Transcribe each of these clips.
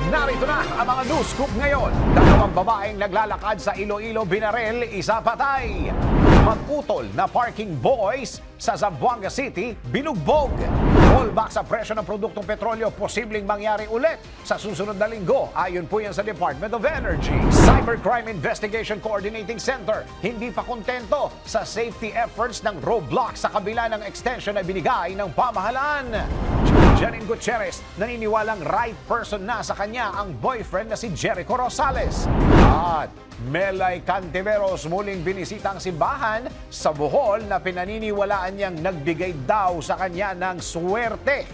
Narito na ang mga news scoop ngayon. Dalawang babaeng naglalakad sa Iloilo binaril, isa patay. Mag-utol na parking boys sa Zamboanga City, binugbog. Rollback sa presyo ng produktong petrolyo posibleng mangyari ulit sa susunod na linggo. Ayon po yan sa Department of Energy. Cybercrime Investigation Coordinating Center hindi pa kontento sa safety efforts ng roadblock sa kabila ng extension na binigay ng pamahalaan. Janine Gutierrez naniniwalang right person na sa kanya ang boyfriend na si Jericho Rosales. At Melay Cantiveros muling binisita ang simbahan sa Bohol na pinaniniwalaan niyang nagbigay daw sa kanya ng swerte.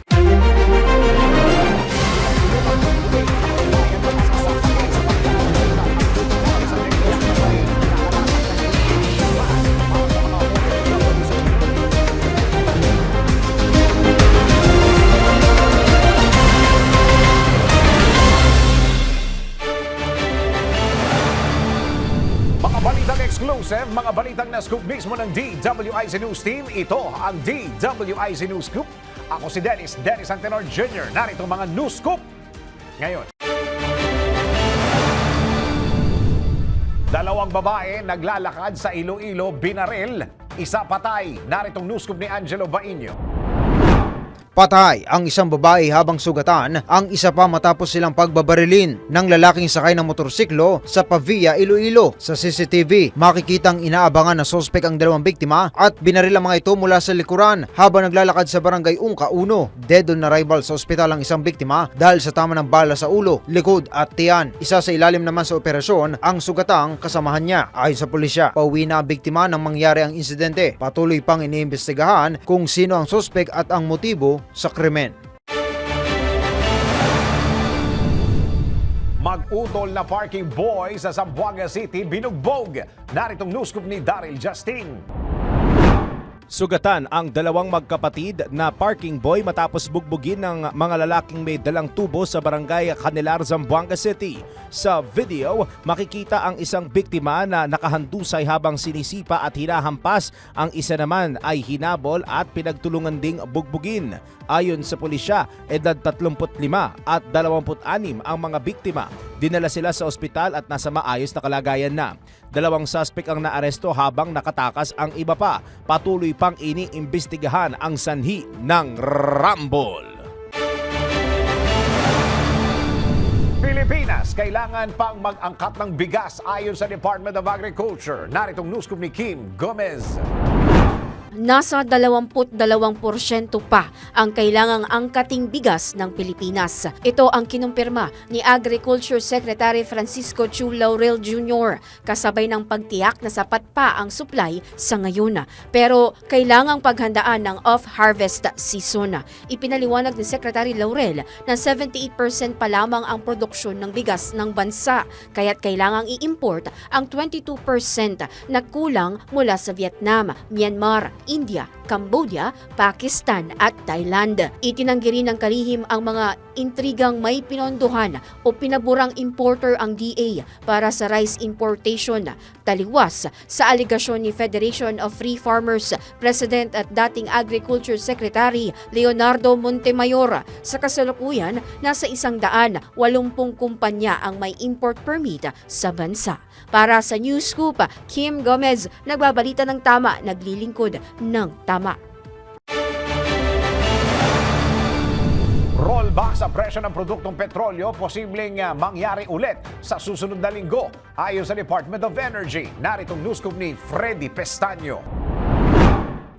Exclusive, mga balitang na-scoop mismo ng DWIZ News Team. Ito ang DWIZ News Scoop. Ako si Dennis Antenor Jr. Narito mga news scoop ngayon. Dalawang babae naglalakad sa Iloilo, binaril, isa patay. Naritong news scoop ni Angelo Bainio. Patay ang isang babae habang sugatan ang isa pa matapos silang pagbabarilin ng lalaking sakay ng motorsiklo sa Pavia, Iloilo. Sa CCTV, makikitang inaabangan na sospek ang dalawang biktima at binaril ang mga ito mula sa likuran habang naglalakad sa barangay Ungka 1. Dead on arrival sa ospital ang isang biktima dahil sa tama ng bala sa ulo, likod at tiyan. Isa sa ilalim naman sa operasyon ang sugatang kasamahan niya. Ayon sa pulisya, pauwi na ang biktima nang mangyari ang insidente. Patuloy pang iniimbestigahan kung sino ang sospek at ang motibo sa krimen. Mag-utol na parking boy sa Zamboanga City, binugbog. Naritong news scoop ni Daryl Justin. Sugatan ang dalawang magkapatid na parking boy matapos bugbugin ng mga lalaking may dalang tubo sa barangay Canelar, Zamboanga City. Sa video, makikita ang isang biktima na nakahandusay habang sinisipa at hinahampas. Ang isa naman ay hinabol at pinagtulungan ding bugbugin. Ayon sa pulisya, edad 35 at 26 ang mga biktima. Dinala sila sa ospital at nasa maayos na kalagayan na. Dalawang suspect ang naaresto habang nakatakas ang iba pa. Patuloy pang iniimbestigahan ang sanhi ng Rumble. Pilipinas, kailangan pang mag-angkat ng bigas ayon sa Department of Agriculture. Naritong news scoop ni Kim Gomez. Nasa 22% pa ang kailangang angkating bigas ng Pilipinas. Ito ang kinumpirma ni Agriculture Secretary Francisco Chu Laurel Jr. kasabay ng pagtiyak na sapat pa ang supply sa ngayon. Pero kailangang paghandaan ng off-harvest season. Ipinaliwanag ni Secretary Laurel na 78% pa lamang ang produksyon ng bigas ng bansa, kaya't kailangang i-import ang 22% na kulang mula sa Vietnam, Myanmar, India, Cambodia, Pakistan at Thailand. Itinanggi rin ng kalihim ang mga intrigang may pinondohan o pinaburang importer ang DA para sa rice importation. Taliwas sa aligasyon ni Federation of Free Farmers President at dating Agriculture Secretary Leonardo Montemayor. Sa kasalukuyan, nasa 180 kumpanya ang may import permit sa bansa. Para sa News Scoop, Kim Gomez, nagbabalita ng tama, naglilingkod ng tama. Rollback sa presyo ng produktong petrolyo posibleng mangyari ulit sa susunod na linggo. Ayon sa Department of Energy, naritong news scoop ni Freddy Pestaño.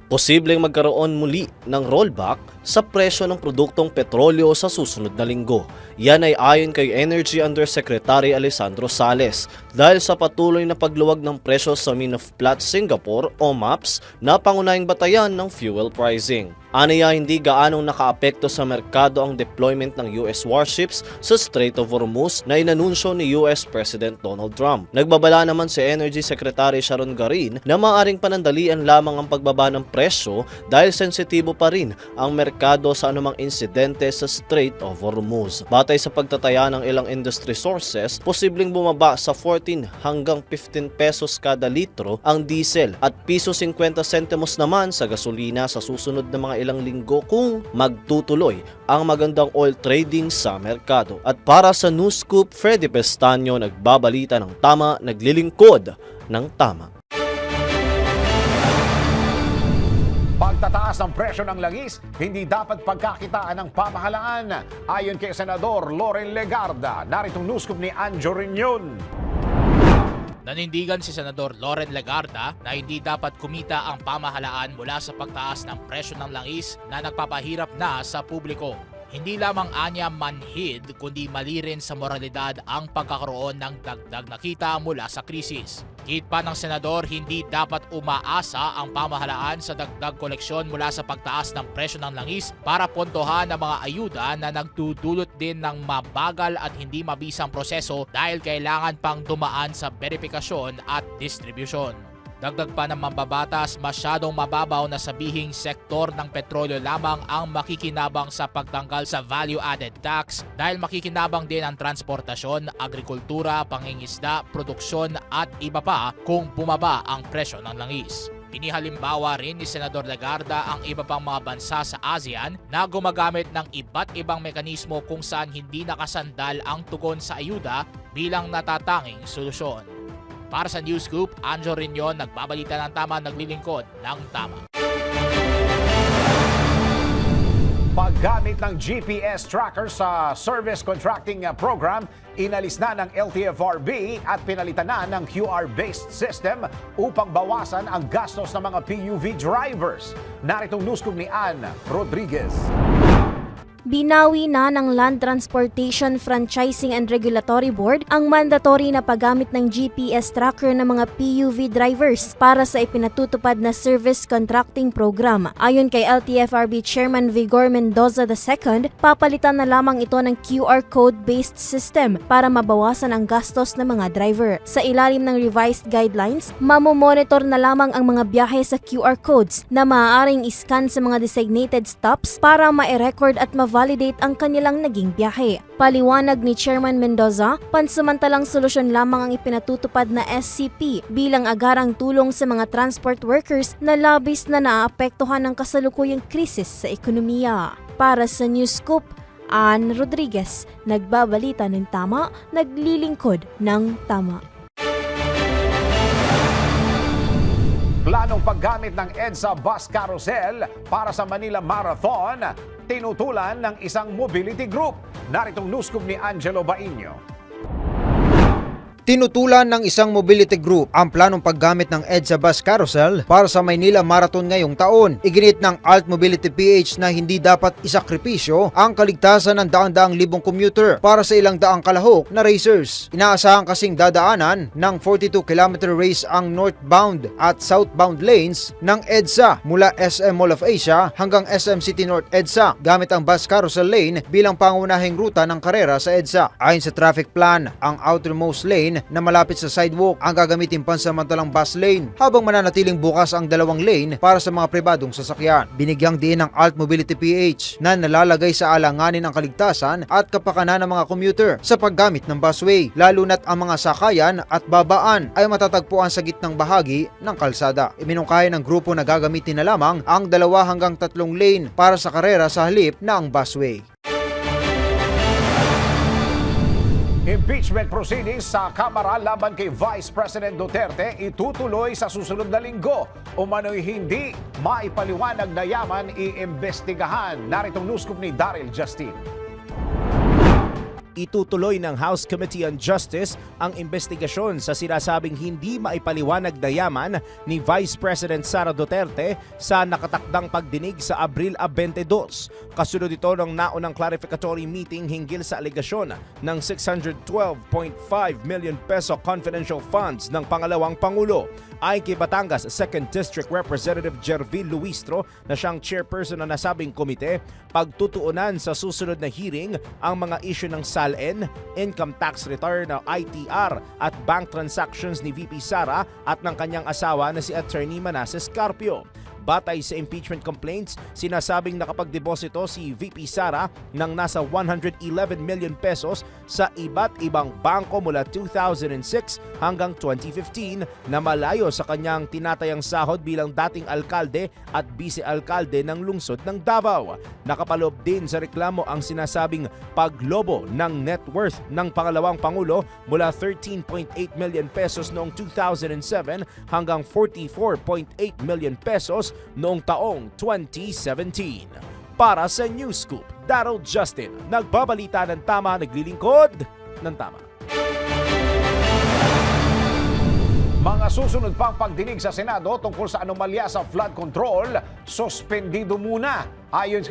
Posibleng magkaroon muli ng rollback sa presyo ng produktong petrolyo sa susunod na linggo. Yan ay ayon kay Energy Undersecretary Alessandro Sales dahil sa patuloy na pagluwag ng presyo sa Mine of Platte Singapore o MAPS na pangunahing batayan ng fuel pricing. Aniya hindi gaanong nakaapekto sa merkado ang deployment ng US warships sa Strait of Hormuz na inanunsyo ni US President Donald Trump. Nagbabala naman si Energy Secretary Sharon Garin na maaaring panandalian lamang ang pagbaba ng presyo dahil sensitibo pa rin ang merkado sa anumang insidente sa Strait of Hormuz. Batay sa pagtataya ng ilang industry sources, posibleng bumaba sa 14 hanggang 15 pesos kada litro ang diesel at piso 50 sentimos naman sa gasolina sa susunod na mga ilang linggo kung magtutuloy ang magandang oil trading sa merkado. At para sa News Scoop, Freddy Pestaño, nagbabalita ng tama, naglilingkod ng tama. Pagtataas ng presyo ng langis, hindi dapat pagkakitaan ng pamahalaan. Ayon kay Senador Loren Legarda, naritong news scoop ni Anjo Riñon. Nanindigan si Senador Loren Legarda na hindi dapat kumita ang pamahalaan mula sa pagtaas ng presyo ng langis na nagpapahirap na sa publiko. Hindi lamang anya manhid kundi mali rin sa moralidad ang pagkakaroon ng dagdag na kita mula sa krisis. Higit pa ng senador, hindi dapat umaasa ang pamahalaan sa dagdag koleksyon mula sa pagtaas ng presyo ng langis para pontohan ang mga ayuda na nagdudulot din ng mabagal at hindi mabisang proseso dahil kailangan pang dumaan sa verifikasyon at distribusyon. Dagdag pa ng mambabatas, masyadong mababaw na sabihing sektor ng petrolyo lamang ang makikinabang sa pagtanggal sa value-added tax dahil makikinabang din ang transportasyon, agrikultura, pangingisda, produksyon at iba pa kung bumaba ang presyo ng langis. Inihalimbawa rin ni Senador Legarda ang iba pang mga bansa sa ASEAN na gumagamit ng iba't ibang mekanismo kung saan hindi nakasandal ang tugon sa ayuda bilang natatanging solusyon. Para sa News Scoop, Anjo Riñon, nagbabalita ng tama, naglilingkod ng tama. Paggamit ng GPS tracker sa service contracting program, inalis na ng LTFRB at pinalitan na ng QR-based system upang bawasan ang gastos ng mga PUV drivers. Naritong news scoop ni Ann Rodriguez. Binawi na ng Land Transportation Franchising and Regulatory Board ang mandatory na paggamit ng GPS tracker ng mga PUV drivers para sa ipinatutupad na service contracting program. Ayon kay LTFRB Chairman Vigor Mendoza II, papalitan na lamang ito ng QR code-based system para mabawasan ang gastos ng mga driver. Sa ilalim ng revised guidelines, mamomonitor na lamang ang mga biyahe sa QR codes na maaaring iscan sa mga designated stops para ma-record at validate ang kanilang naging biyahe. Paliwanag ni Chairman Mendoza, pansamantalang solusyon lamang ang ipinatutupad na SCP bilang agarang tulong sa mga transport workers na labis na naapektuhan ng kasalukuyang krisis sa ekonomiya. Para sa News Scoop, Ann Rodriguez, nagbabalita ng tama, naglilingkod ng tama. Planong paggamit ng EDSA Bus Carousel para sa Manila Marathon, tinutulan ng isang mobility group. Naritong news scoop ni Angelo Bainio. Tinutulan ng isang mobility group ang planong paggamit ng EDSA Bus Carousel para sa Maynila Marathon ngayong taon. Iginit ng Alt Mobility PH na hindi dapat isakripisyo ang kaligtasan ng daan-daang libong commuter para sa ilang daang kalahok na racers. Inaasahan kasing dadaanan ng 42-kilometer race ang northbound at southbound lanes ng EDSA mula SM Mall of Asia hanggang SM City North EDSA gamit ang Bus Carousel Lane bilang pangunahing ruta ng karera sa EDSA. Ayon sa traffic plan, ang outermost lane na malapit sa sidewalk ang gagamitin pansamantalang bus lane habang mananatiling bukas ang dalawang lane para sa mga pribadong sasakyan. Binigyang diin ng Alt Mobility PH na nalalagay sa alanganin ang kaligtasan at kapakanan ng mga commuter sa paggamit ng busway, lalo na't ang mga sakayan at babaan ay matatagpuan sa gitnang bahagi ng kalsada. Iminungkahi ng grupo na gagamitin na lamang ang 2 hanggang 3 lane para sa karera sa halip na ang busway. Impeachment proceedings sa Kamara laban kay Vice President Duterte itutuloy sa susunod na linggo. Umano'y hindi maipaliwanag na yaman iimbestigahan. Naritong news scoop ni Daryl Justin. Itutuloy ng House Committee on Justice ang investigasyon sa sinasabing hindi maipaliwanag na yaman ni Vice President Sara Duterte sa nakatakdang pagdinig sa Abril 22. Kasunod ito ng naunang clarificatory meeting hinggil sa alegasyon ng 612.5 million peso confidential funds ng pangalawang Pangulo. Ayon kay Batangas 2nd District Representative Jervil Luistro na siyang chairperson ng nasabing komite, pagtutuunan sa susunod na hearing ang mga issue ng SALN, income tax return na ITR at bank transactions ni VP Sara at ng kanyang asawa na si Attorney Manasseh Carpio. batay sa impeachment complaints, sinasabing nakapagdeposito si VP Sara ng nasa 111 million pesos sa iba't ibang bangko mula 2006 hanggang 2015 na malayo sa kanyang tinatayang sahod bilang dating alkalde at vice-alkalde ng lungsod ng Davao. Nakapaloob din sa reklamo ang sinasabing paglobo ng net worth ng pangalawang pangulo mula 13.8 million pesos noong 2007 hanggang 44.8 million pesos noong taong 2017. Para sa News Scoop, Daryl Justin, nagbabalita ng tama, naglilingkod ng tama. Mga susunod pang pagdinig sa Senado tungkol sa anomalya sa flood control, suspendido muna. Ayon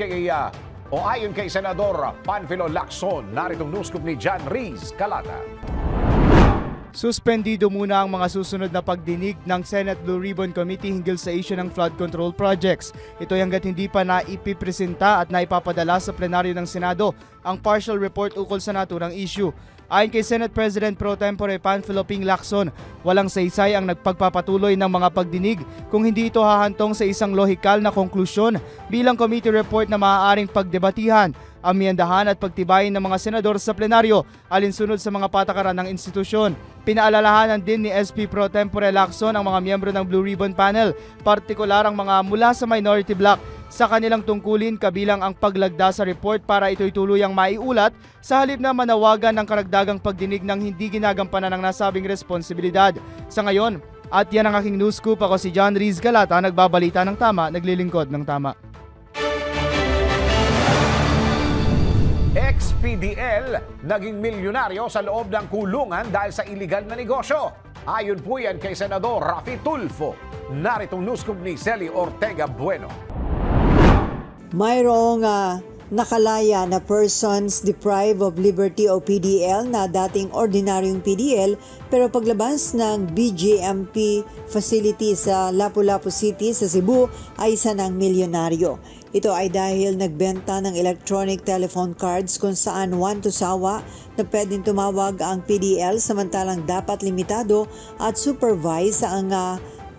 kay Senador Panfilo Lacson, naritong news scoop ni John Riz Calata. Suspendido muna ang mga susunod na pagdinig ng Senate Blue Ribbon Committee hinggil sa issue ng flood control projects. Ito ay hanggat hindi pa naipipresenta at naipapadala sa plenaryo ng Senado ang partial report ukol sa naturang issue. Ayon kay Senate President Pro Tempore Panfilo Ping Lacson, walang saysay ang nagpagpapatuloy ng mga pagdinig kung hindi ito hahantong sa isang lohikal na konklusyon bilang committee report na maaaring pagdebatihan, amyendahan at pagtibayin ng mga senador sa plenaryo alinsunod sa mga patakaran ng institusyon. Pinaalalahanan din ni SP Pro Tempore Lacson ang mga miyembro ng Blue Ribbon Panel, partikular ang mga mula sa minority bloc, sa kanilang tungkulin kabilang ang paglagda sa report para ito'y tuluyang maiulat sa halip na manawagan ng karagdagang pagdinig ng hindi ginagampanan ng nasabing responsibilidad. Sa ngayon, at yan ang aking news scoop, ako si John Riz Calata, nagbabalita ng tama, naglilingkod ng tama. Ex-PDL naging milyonaryo sa loob ng kulungan dahil sa iligal na negosyo. Ayon po yan kay Senador Rafi Tulfo. Naritong news scoop ni Celi Ortega Bueno. Mayroong nakalaya na persons deprived of liberty o PDL na dating ordinaryong PDL pero paglabas ng BJMP facility sa Lapu-Lapu City sa Cebu ay isa ng milyonaryo. Ito ay dahil nagbenta ng electronic telephone cards kung saan one to sawa na pwedeng tumawag ang PDL samantalang dapat limitado at supervise ang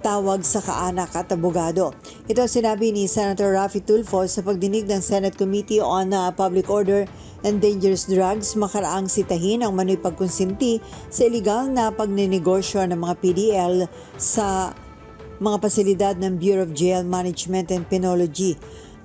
tawag sa kaanak at abogado. Ito sinabi ni Senator Rafi Tulfo sa pagdinig ng Senate Committee on Public Order and Dangerous Drugs makaraang sitahin ang manoy pagkonsinti sa iligal na pagninegosyo ng mga PDL sa mga pasilidad ng Bureau of Jail Management and Penology.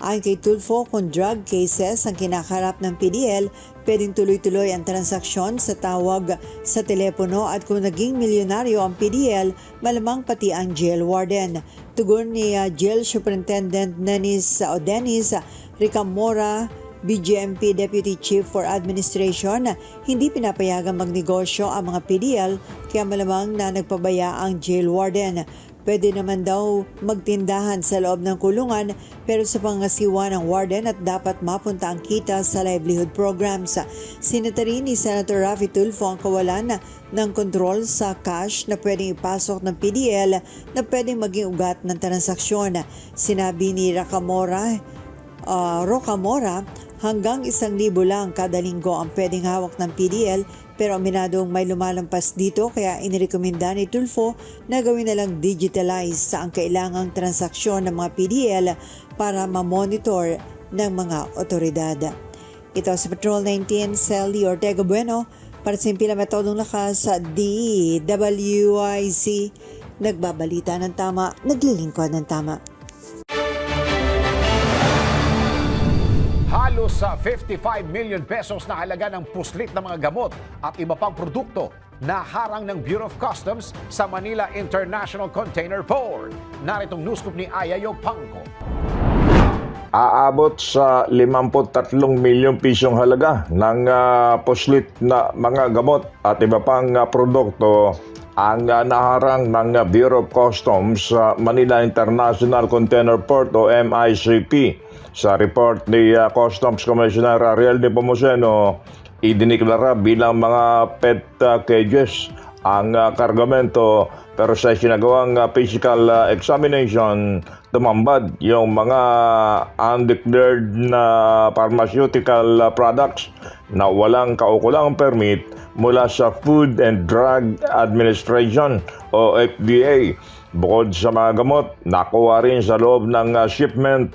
Ayon kay Tulfo, kung drug cases ang kinakarap ng PDL, pwedeng tuloy-tuloy ang transaksyon sa tawag sa telepono at kung naging milyonaryo ang PDL, malamang pati ang jail warden. Tugon ni Jail Superintendent Dennis Ricamora, BJMP Deputy Chief for Administration, hindi pinapayagang magnegosyo ang mga PDL kaya malamang na nagpabaya ang jail warden. Pwede naman daw magtindahan sa loob ng kulungan pero sa pangasiwa ng warden at dapat mapunta ang kita sa livelihood programs. Sinatari ni Senator Rafi Tulfo ang kawalan ng kontrol sa cash na pwedeng ipasok ng PDL na pwedeng maging ugat ng transaksyon. Sinabi ni Rocamora, hanggang 1,000 lang kada linggo ang pwedeng hawak ng PDL pero aminadong may lumalampas dito kaya inirekomenda ni Tulfo na gawin na lang digitalize sa ang kailangang transaksyon ng mga PDL para ma-monitor ng mga otoridad. Ito sa Patrol 19, Celi Ortega Bueno para sa Impila Metodong Lakas sa DWIC. Nagbabalita ng tama, naglilingkod ng tama. Halos sa 55 million pesos na halaga ng puslit ng mga gamot at iba pang produkto na harang ng Bureau of Customs sa Manila International Container Port. Naritong news scoop ni Ayayo Pangko. Aabot sa 53 milyong pisong halaga ng puslit na mga gamot at iba pang produkto ang naharang ng Bureau of Customs sa Manila International Container Port o MICP. Sa report ni Customs Commissioner Ariel de Pomoceno, idiniklara bilang mga pet cages ang kargamento pero sa sinagawang physical examination, tumambad yung mga undeclared na pharmaceutical products na walang kaukulang permit mula sa Food and Drug Administration o FDA. Bukod sa mga gamot, nakuha rin sa loob ng shipment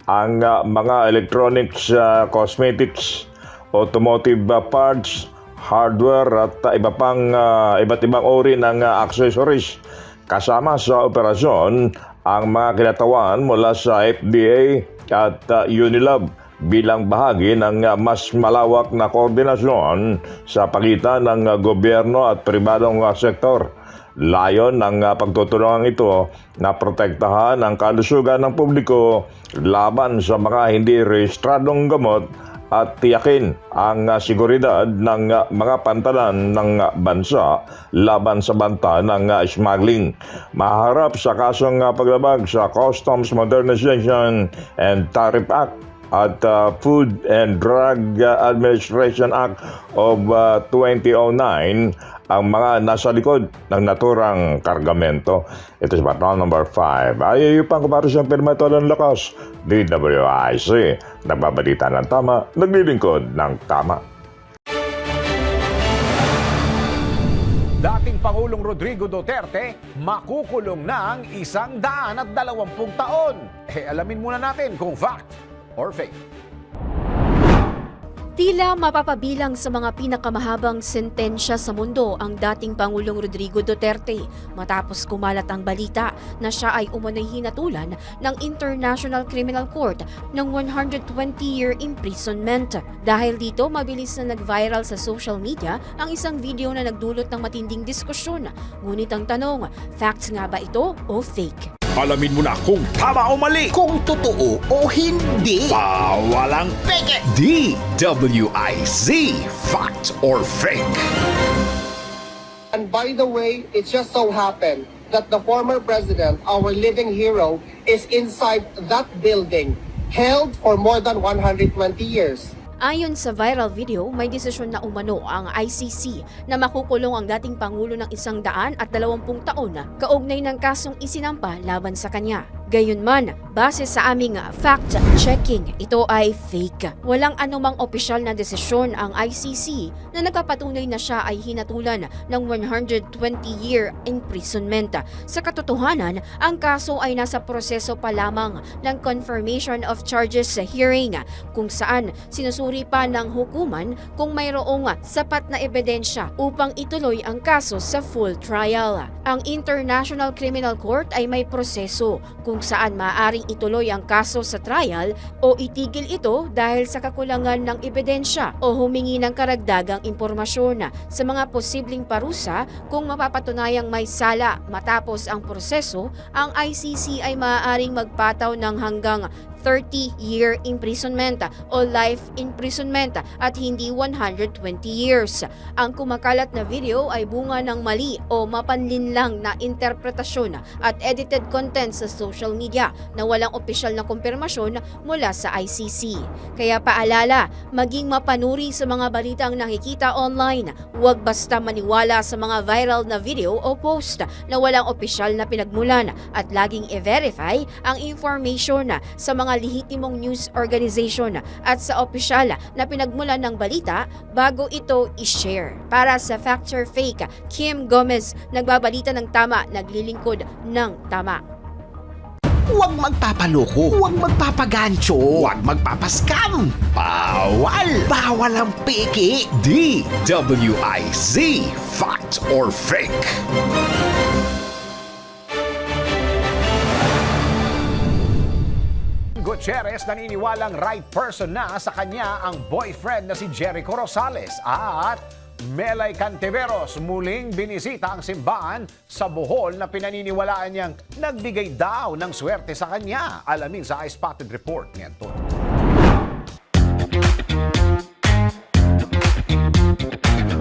ang mga electronics, cosmetics, automotive parts, hardware at iba't ibang uri ng accessories. Kasama sa operasyon ang mga kinatawan mula sa FDA at Unilab bilang bahagi ng mas malawak na koordinasyon sa pagitan ng gobyerno at pribadong sektor. Layon ng pagtutulungan ito na protektahan ang kalusugan ng publiko laban sa mga hindi rehistradong gamot at tiyakin ang seguridad ng mga pantalan ng bansa laban sa banta ng smuggling. Maharap sa kasong paglabag sa Customs Modernization and Tariff Act at Food and Drug Administration Act of 2009 ang mga nasa likod ng naturang kargamento. Ito si Baton number 5. Ayayupan ko para siyang pirmatolang lakas. DWIC. Nagbabalita ng tama, naglilingkod ng tama. Dating Pangulong Rodrigo Duterte, makukulong ng 120 taon. Alamin muna natin kung fact or fake. Tila mapapabilang sa mga pinakamahabang sentensya sa mundo ang dating Pangulong Rodrigo Duterte matapos kumalat ang balita na siya ay umano'y hinatulan ng International Criminal Court ng 120-year imprisonment. Dahil dito, mabilis na nag-viral sa social media ang isang video na nagdulot ng matinding diskusyon. Ngunit ang tanong, facts nga ba ito o fake? Alamin mo na kung tama o mali, kung totoo o hindi. Walang peke. DWIZ, fact or fake. And by the way, it just so happened that the former president, our living hero, is inside that building, held for more than 120 years. Ayon sa viral video, may desisyon na umano ang ICC na makukulong ang dating Pangulo ng 120 taon kaugnay ng kasong isinampa laban sa kanya. Gayunman, base sa aming fact-checking, ito ay fake. Walang anumang opisyal na desisyon ang ICC na nagpapatunay na siya ay hinatulan ng 120-year imprisonment. Sa katotohanan, ang kaso ay nasa proseso pa lamang ng confirmation of charges sa hearing kung saan sinusuri pa ng hukuman kung mayroong sapat na ebidensya upang ituloy ang kaso sa full trial. Ang International Criminal Court ay may proseso kung saan maaaring ituloy ang kaso sa trial o itigil ito dahil sa kakulangan ng ebidensya o humingi ng karagdagang impormasyon sa mga posibleng parusa kung mapapatunayang may sala. Matapos ang proseso, ang ICC ay maaaring magpataw ng hanggang 30-year imprisonment o life imprisonment at hindi 120 years. Ang kumakalat na video ay bunga ng mali o mapanlinlang na interpretasyon at edited content sa social media na walang opisyal na kumpirmasyon mula sa ICC. Kaya paalala, maging mapanuri sa mga balitang nakikita online. Huwag basta maniwala sa mga viral na video o post na walang opisyal na pinagmulan at laging i-verify ang information sa mga lihitimong news organization at sa opisyal na pinagmulan ng balita bago ito i-share. Para sa Fact or Fake, Kim Gomez, nagbabalita ng tama, naglilingkod ng tama. Huwag magpapaloko, huwag magpapagancho, huwag magpapaskam. Bawal! Bawal ang peke. DWIZ, fact or fake. Gutierrez naniniwalang right person na sa kanya ang boyfriend na si Jericho Rosales at Melay Cantiveros muling binisita ang simbahan sa Bohol na pinaniniwalaan niyang nagbigay daw ng swerte sa kanya. Alamin sa iSpotted Report nito.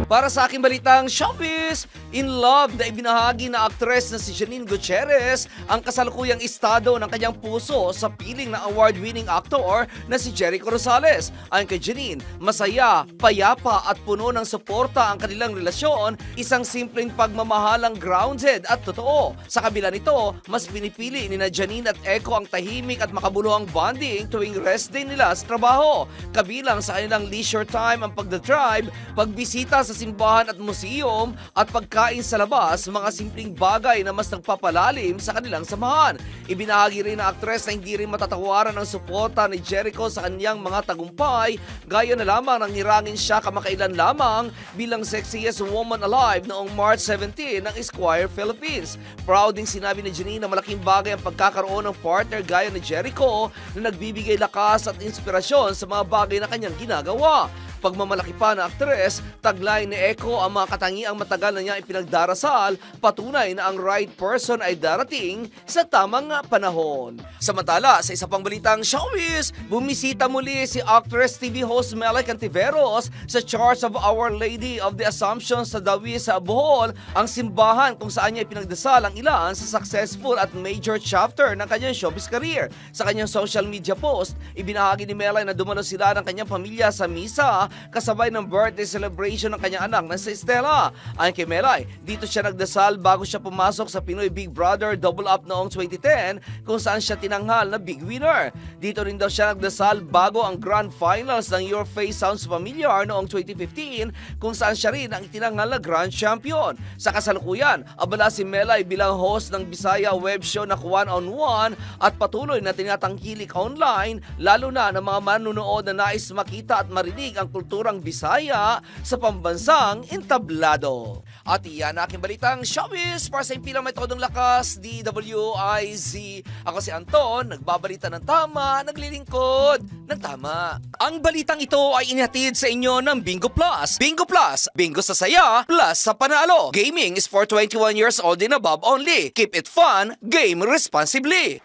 Para sa aking balitang showbiz, In love na ibinahagi na aktres na si Janine Gutierrez ang kasalukuyang estado ng kanyang puso sa piling ng award-winning actor na si Jericho Rosales. Ayon kay Janine, masaya, payapa at puno ng suporta ang kanilang relasyon, isang simpleng pagmamahalang grounded at totoo. Sa kabila nito, mas pinipili ni na Janine at Echo ang tahimik at makabuluhang bonding tuwing rest day nila sa trabaho. Kabilang sa kanilang leisure time ang pagdadrive, pagbisita sa simbahan at museum at pagkain sa labas, mga simpleng bagay na mas nagpapalalim sa kanilang samahan. Ibinahagi rin ng aktres na hindi rin matatawaran ang suporta ni Jericho sa kanyang mga tagumpay, gaya na lamang nang nirangin siya kamakailan lamang bilang sexiest woman alive noong March 17 ng Esquire Philippines. Proud ding sinabi ni Janine na malaking bagay ang pagkakaroon ng partner gaya ni Jericho na nagbibigay lakas at inspirasyon sa mga bagay na kanyang ginagawa. Pagmamalaki pa ng aktres, taglay ni Echo ang mga katangiang matagal na niya ipinagdarasal, patunay na ang right person ay darating sa tamang panahon. Samantala, sa isa pang balitang showbiz, bumisita muli si actress TV host Melay Cantiveros sa Church of Our Lady of the Assumption sa Dawi sa Bohol, ang simbahan kung saan niya ipinagdasal ang ilan sa successful at major chapter ng kanyang showbiz career. Sa kanyang social media post, ibinahagi ni Melay na dumalo sila ng kanyang pamilya sa misa kasabay ng birthday celebration ng kanyang anak na si Stella. Ayon kay Melay, dito siya nagdasal bago siya pumasok sa Pinoy Big Brother Double Up noong 2010 kung saan siya tinanghal na big winner. Dito rin daw siya nagdasal bago ang grand finals ng Your Face Sounds Familiar noong 2015 kung saan siya rin ang itinanghal na grand champion. Sa kasalukuyan, abala si Melay bilang host ng Bisaya web show na One on One at patuloy na tinatangkilik online, lalo na ng mga manunood na nais makita at marinig ang kulturang Bisaya sa pambansang entablado. At iyan aking balitang showbiz para sa impilang metodong lakas, DWIZ. Ako si Anton, nagbabalita ng tama, naglilingkod ng tama. Ang balitang ito ay inihatid sa inyo ng Bingo Plus. Bingo Plus, bingo sa saya, plus sa panalo. Gaming is for 21 years old and above only. Keep it fun, game responsibly.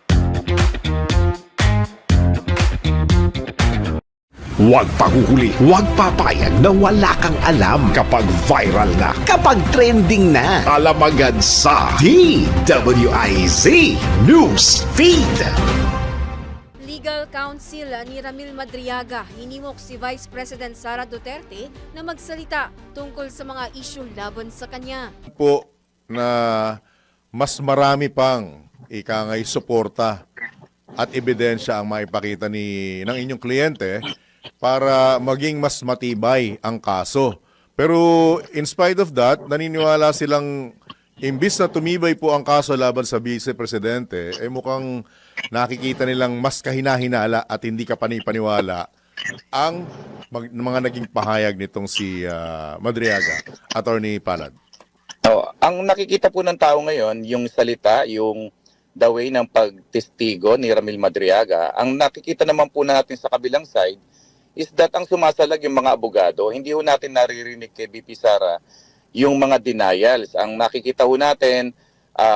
Huwag pahuhuli, huwag papayag na wala kang alam kapag viral na, kapag trending na. Alam agad sa DWIZ News Feed. Legal Counsel ni Ramil Madriaga hinimok si Vice President Sara Duterte na magsalita tungkol sa mga isyung laban sa kanya. Po na mas marami pang ikangay suporta at ebidensya ang maipakita ng inyong kliyente para maging mas matibay ang kaso. Pero in spite of that, naniniwala silang imbis na tumibay po ang kaso laban sa Vice Presidente, mukhang nakikita nilang mas kahina-hinala at hindi ka panipaniwala ang mga naging pahayag nitong si Madriaga, Attorney Palad. Ang nakikita po ng tao ngayon, yung salita, yung the way ng pagtestigo ni Ramil Madriaga, ang nakikita naman po natin sa kabilang side is that ang sumasalag yung mga abogado. Hindi ho natin naririnig kay BP Sara yung mga denials. Ang nakikita ho natin,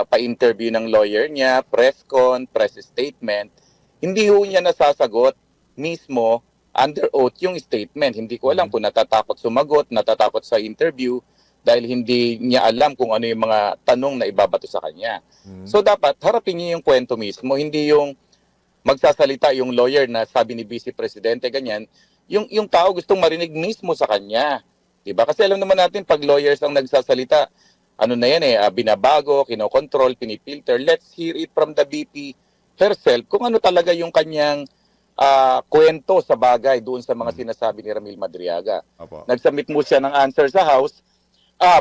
pa-interview ng lawyer niya, press con, press statement, hindi ho niya nasasagot mismo under oath yung statement. Hindi ko alam kung natatakot sumagot, natatakot sa interview dahil hindi niya alam kung ano yung mga tanong na ibabato sa kanya. So dapat harapin niya yung kwento mismo, hindi yung magsasalita yung lawyer na sabi ni Vice Presidente ganyan, yung tao gustong marinig mismo sa kanya. Diba? Kasi alam naman natin pag lawyers ang nagsasalita, ano na yan binabago, kinokontrol, pinipilter. Let's hear it from the BP herself kung ano talaga yung kanyang kwento sa bagay doon sa mga sinasabi ni Ramil Madriaga. Nag-submit mo siya ng answer sa House,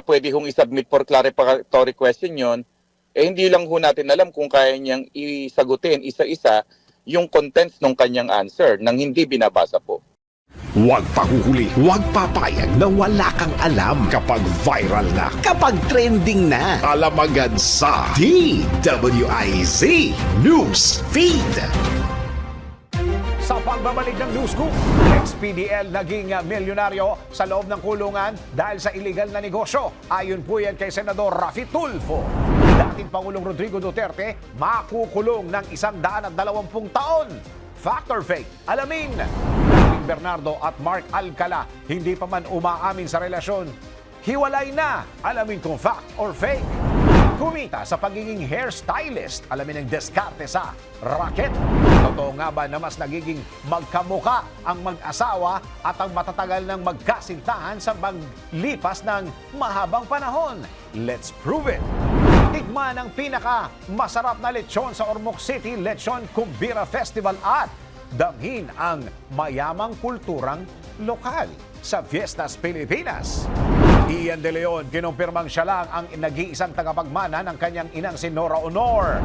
pwede hong i-submit for clarificatory question yon. Hindi lang ho natin alam kung kaya niyang isagutin isa-isa yung contents ng kanyang answer nang hindi binabasa po. Huwag pahuhuli, huwag papayag na wala kang alam kapag viral na, kapag trending na. Alam agad sa DWIZ News Feed. Sa pagbabalik ng News Scoop, ex-PDL naging milyonaryo sa loob ng kulungan dahil sa illegal na negosyo. Ayon po yan kay Senador Rafi Tulfo. Dating Pangulong Rodrigo Duterte makukulong ng 120 taon. Fact or fake? Alamin! Bernardo at Mark Alcala hindi pa man umaamin sa relasyon. Hiwalay na, alamin kung fact or fake. Kumita sa pagiging hairstylist, alamin ang diskarte sa raket. Totoo nga ba na mas nagiging magkamuka ang mag-asawa at ang matatagal ng magkasintahan sa paglipas ng mahabang panahon? Let's prove it! Tikman ang pinaka-masarap na lechon sa Ormoc City, Lechon Kumbira Festival at damhin ang mayamang kulturang lokal sa Fiestas Pilipinas. Ian De Leon, kinumpirmang siya lang ang nag-iisang tagapagmana ng kanyang inang si Nora Honor.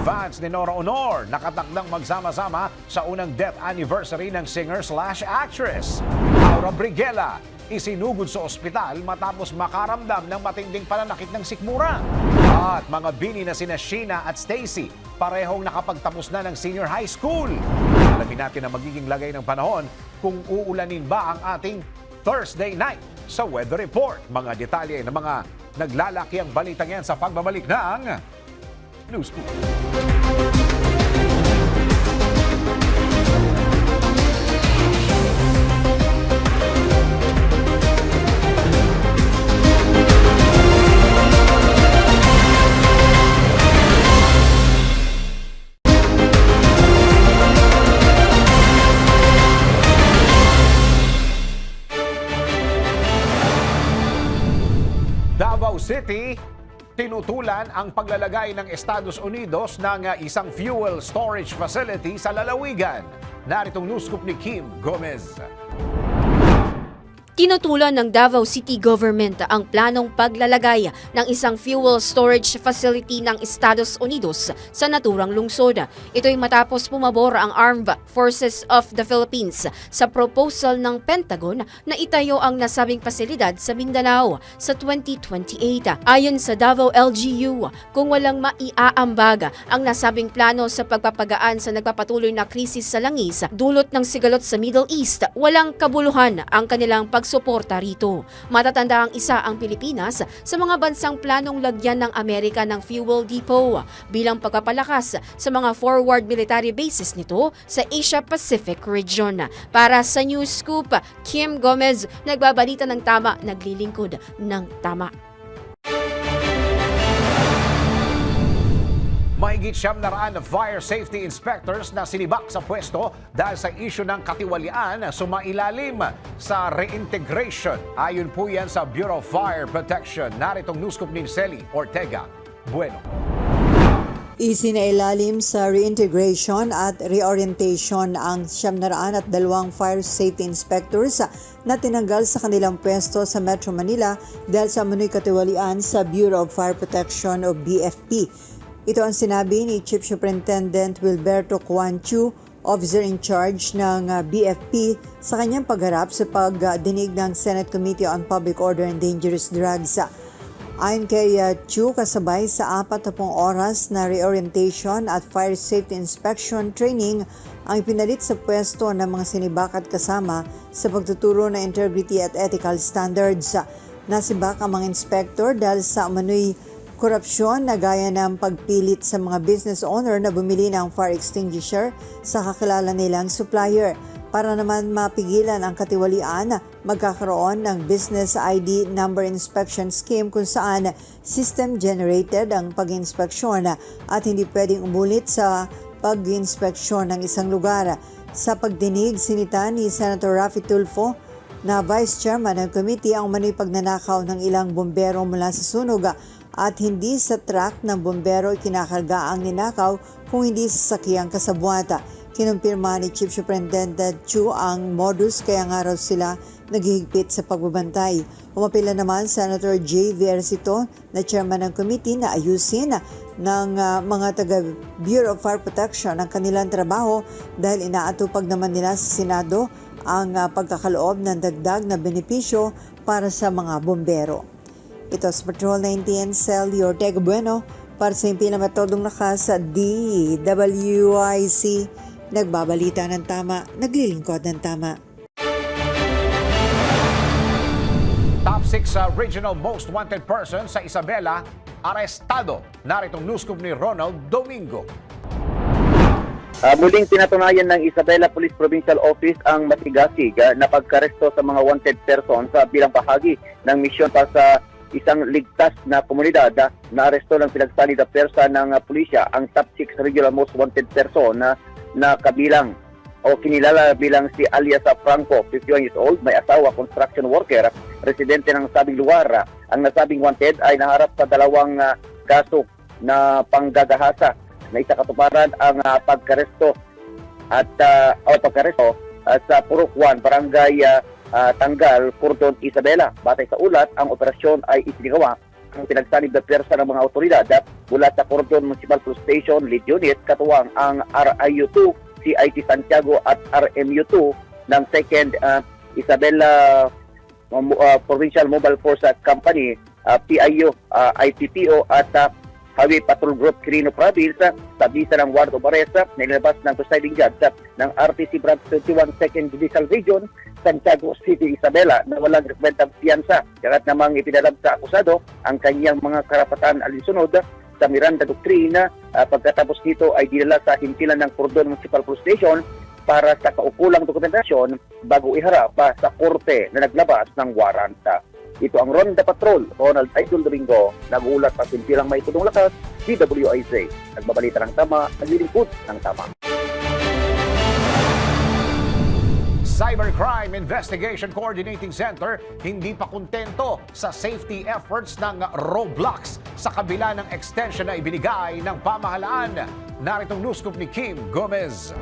Fans ni Nora Honor nakatakdang magsama-sama sa unang death anniversary ng singer/actress. Aura Briguela, isinugod sa ospital matapos makaramdam ng matinding pananakit ng sikmura. At mga bini na sina Sheena at Stacy, parehong nakapagtapos na ng senior high school. Alamin natin ang magiging lagay ng panahon kung uulanin ba ang ating Thursday night sa Weather Report. Mga detalye ng mga naglalaki ang balitang yan sa pagbabalik ng News Scoop. Davao City, tinutulan ang paglalagay ng Estados Unidos ng isang fuel storage facility sa lalawigan. Naritong news scoop ni Kim Gomez. Tinutulan ng Davao City Government ang planong paglalagay ng isang fuel storage facility ng Estados Unidos sa naturang lungsod. Ito'y matapos pumabor ang Armed Forces of the Philippines sa proposal ng Pentagon na itayo ang nasabing pasilidad sa Mindanao sa 2028. Ayon sa Davao LGU, kung walang maiaambag ang nasabing plano sa pagpapagaan sa nagpapatuloy na krisis sa langis dulot ng sigalot sa Middle East, walang kabuluhan ang kanilang pagsuporta rito. Matatanda ang isa ang Pilipinas sa mga bansang planong lagyan ng Amerika ng fuel depot bilang pagpapalakas sa mga forward military bases nito sa Asia-Pacific region. Para sa News Scoop, Kim Gomez, nagbabalita ng tama, naglilingkod ng tama. Mahigit 700 na fire safety inspectors na sinibak sa pwesto dahil sa isyu ng katiwalian sumailalim sa reintegration. Ayon po yan sa Bureau of Fire Protection. Naritong news scoop ni Celi Ortega Bueno. Isinailalim sa reintegration at reorientation ang 702 fire safety inspectors na tinanggal sa kanilang pwesto sa Metro Manila dahil sa umano'y katiwalian sa Bureau of Fire Protection o BFP. Ito ang sinabi ni Chief Superintendent Wilberto Cuanchu, officer in charge ng BFP, sa kanyang pagharap sa pagdinig ng Senate Committee on Public Order and Dangerous Drugs. Ayon kay Chu, kasabay sa 40 oras na reorientation at fire safety inspection training ang pinalit sa pwesto ng mga sinibak at kasama sa pagtuturo ng integrity at ethical standards. Nasibak ang mga inspector dahil sa umano'y korupsyon na gaya ng pagpilit sa mga business owner na bumili ng fire extinguisher sa kakilala nilang supplier. Para naman mapigilan ang katiwalian, magkakaroon ng Business ID Number Inspection Scheme kung saan system-generated ang pag-inspeksyon at hindi pwedeng umulit sa pag-inspeksyon ng isang lugar. Sa pagdinig, sinita ni Senator Raffy Tulfo na Vice Chairman ng Committee ang umano'y pagnanakaw ng ilang bombero mula sa sunog at hindi sa truck ng bombero kinakarga ang ninakaw kung hindi sa sakyang kasabwata. Kinumpirma ni Chief Superintendent Chu ang modus kaya nga raw sila naghihigpit sa pagbabantay. Umapila naman Senator J. Versito na chairman ng committee na ayusin ng mga taga Bureau of Fire Protection ang kanilang trabaho dahil inaatupag naman nila sa Senado ang pagkakaloob ng dagdag na benepisyo para sa mga bombero. Ito sa Patrol 19, Celi Ortega Bueno para sa impinamatodong lakas sa DWIC. Nagbabalita ng tama, naglilingkod ng tama. Top 6 regional most wanted person sa Isabela, arestado. Naritong news scoop ni Ronald Domingo. Muling pinatunayan ng Isabela Police Provincial Office ang masigasig na pagkaresto sa mga wanted persons bilang bahagi ng misyon para sa isang ligtas na komunidad. Naaresto ng pinagsalid na persa ng pulisya ang top 6 regional most wanted person na kabilang o kinilala bilang si alias Franco, 51 years old, may asawa, construction worker, residente ng sabing lugar. Ang nasabing wanted ay naharap sa dalawang kaso na panggagahasa na isa katuparan ang pagkaresto at pagkaresto sa Purok 1, Barangay Tanggal, Cordon, Isabela. Batay sa ulat, ang operasyon ay isinigawa ang pinagsanib na persa ng mga otoridad mula sa Cordon Municipal Police Station Lead Unit katuwang ang RIU2, CIT Santiago at RMU2 ng 2nd Isabela Provincial Mobile Force Company, PIU, IPPO at Highway Patrol Group Quirino Province sa bisa ng Ward of Arrest na inilabas ng presiding judge ng RTC Branch 21 2nd Judicial Region, Santiago City, Isabela na walang rekwentang piyansa. Kaya't namang ipinalab sa akusado ang kanyang mga karapatan alinsunod sa Miranda Doctrine. Pagkatapos nito ay dinala sa himpilan ng Cordon Municipal Police Station para sa kaukulang dokumentasyon bago iharap sa korte na naglabas ng warrant. Ito ang Ronda Patrol, Ronald Idol Domingo, nag-uulat sa himpilang may tudong lakas, DWIZ. Nagbabalita ng tama, naglilingkod ng tama. Cybercrime Investigation Coordinating Center hindi pa kontento sa safety efforts ng Roblox sa kabila ng extension na ibinigay ng pamahalaan. Naritong news scoop ni Kim Gomez.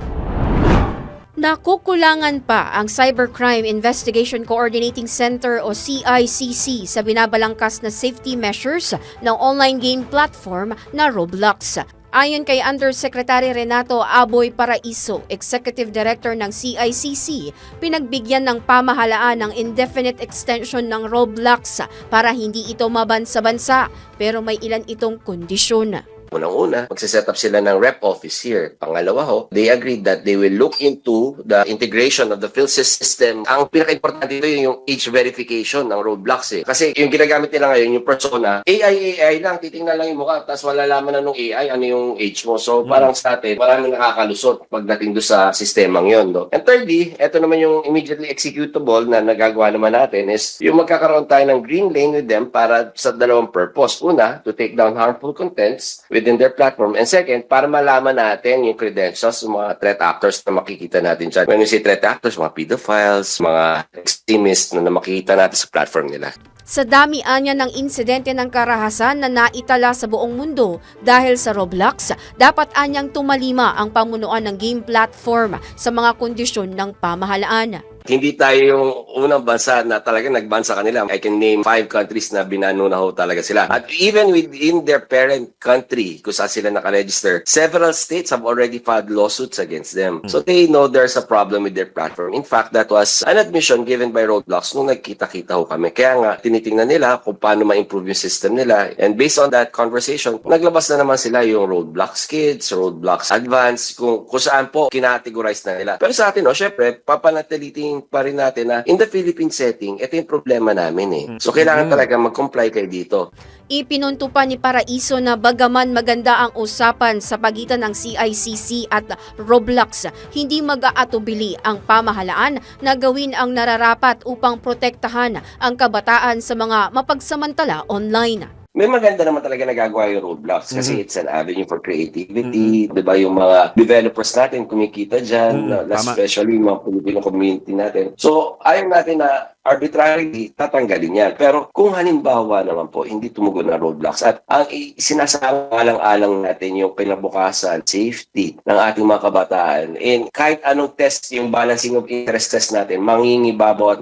Nakukulangan pa ang Cybercrime Investigation Coordinating Center o CICC sa binabalangkas na safety measures ng online game platform na Roblox. Ayon kay Undersecretary Renato Aboy Paraiso, Executive Director ng CICC, pinagbigyan ng pamahalaan ng indefinite extension ng Roblox para hindi ito mabansa-bansa, pero may ilan itong kondisyon. Unang-una, magsiset up sila ng rep office here. Pangalawa ho, they agreed that they will look into the integration of the PhilSys system. Ang pinaka-importante dito yung age verification ng Roblox eh. Kasi yung ginagamit nila ngayon, yung persona, AI lang, titingnan lang yung mukha, tapos malalaman na nung AI ano yung age mo. So parang sa atin, maraming nakakalusot pagdating doon sa sistemang yun. No? And thirdly, ito naman yung immediately executable na nagagawa naman natin is yung magkakaroon tayo ng green lane with them para sa dalawang purpose. Una, to take down harmful contents within their platform. And second, para malaman natin yung credentials ng mga threat actors na makikita natin dyan. When we say threat actors, mga pedophiles, mga extremists na makikita natin sa platform nila. Sa dami anya ng insidente ng karahasan na naitala sa buong mundo dahil sa Roblox, dapat anyang tumalima ang pamunuan ng game platform sa mga kondisyon ng pamahalaan. Hindi tayo yung unang bansa na talaga nag-ban sa kanila. I can name 5 countries na binano na ho talaga sila. At even within their parent country, kung saan sila nakaregister, several states have already filed lawsuits against them. So they know there's a problem with their platform. In fact, that was an admission given by Roblox nung nagkita-kita ho kami. Kaya nga, tinitingnan nila kung paano ma-improve yung system nila. And based on that conversation, naglabas na naman sila yung Roblox Kids, Roblox Advanced, kung saan po kinategorize na nila. Pero sa atin, syempre, papanatiliting pa rin natin na in the Philippine setting, ito yung problema namin eh. So kailangan talaga mag-comply kayo dito. Ipinunto pa ni Paraiso na bagaman maganda ang usapan sa pagitan ng CICC at Roblox, hindi mag-aatubili ang pamahalaan na gawin ang nararapat upang protektahan ang kabataan sa mga mapagsamantala online. May maganda naman talaga nagagawa yung Roblox kasi it's an avenue for creativity. Diba yung mga developers natin kumikita dyan, especially yung mga Filipino community natin. So, ayaw natin na arbitrarily tatanggalin yan. Pero kung halimbawa naman po, hindi tumugon na Roblox at ang sinasama-alang-alang natin yung kinabukasan, safety ng ating mga kabataan. And kahit anong test, yung balancing of interest test natin, mangingibabaw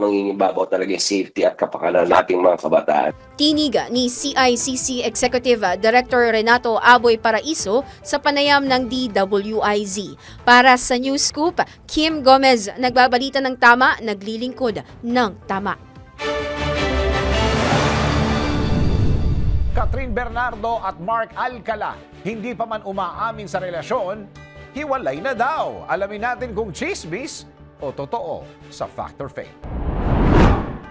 talaga yung safety at kapakanan ng ating mga kabataan. Tinig ni CICC Executive Director Renato Aboy Paraiso sa panayam ng DWIZ. Para sa News Scoop, Kim Gomez, nagbabalita ng tama, naglilingkod ng tama. Catherine Bernardo at Mark Alcala, hindi pa man umaamin sa relasyon, hiwalay na daw. Alamin natin kung chismis o totoo sa Fact or Fake.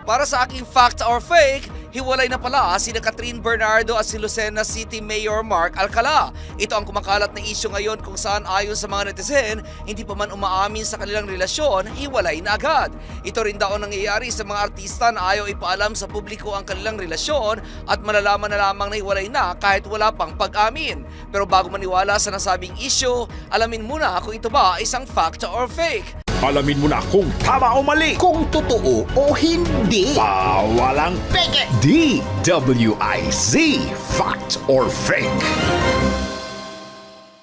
Para sa aking fact or fake, hiwalay na pala sina Catherine Bernardo at si Lucena City Mayor Mark Alcala. Ito ang kumakalat na isyu ngayon kung saan ayon sa mga netizen, hindi pa man umaamin sa kanilang relasyon, hiwalay na agad. Ito rin daw ang nangyayari sa mga artista na ayaw ipaalam sa publiko ang kanilang relasyon at malalaman na lamang na hiwalay na kahit wala pang pag-amin. Pero bago maniwala sa nasabing isyu, alamin muna kung ito ba isang fact or fake. Alamin mo na kung tama o mali, kung totoo o hindi. Bawalang peke. DWIZ, fact or fake.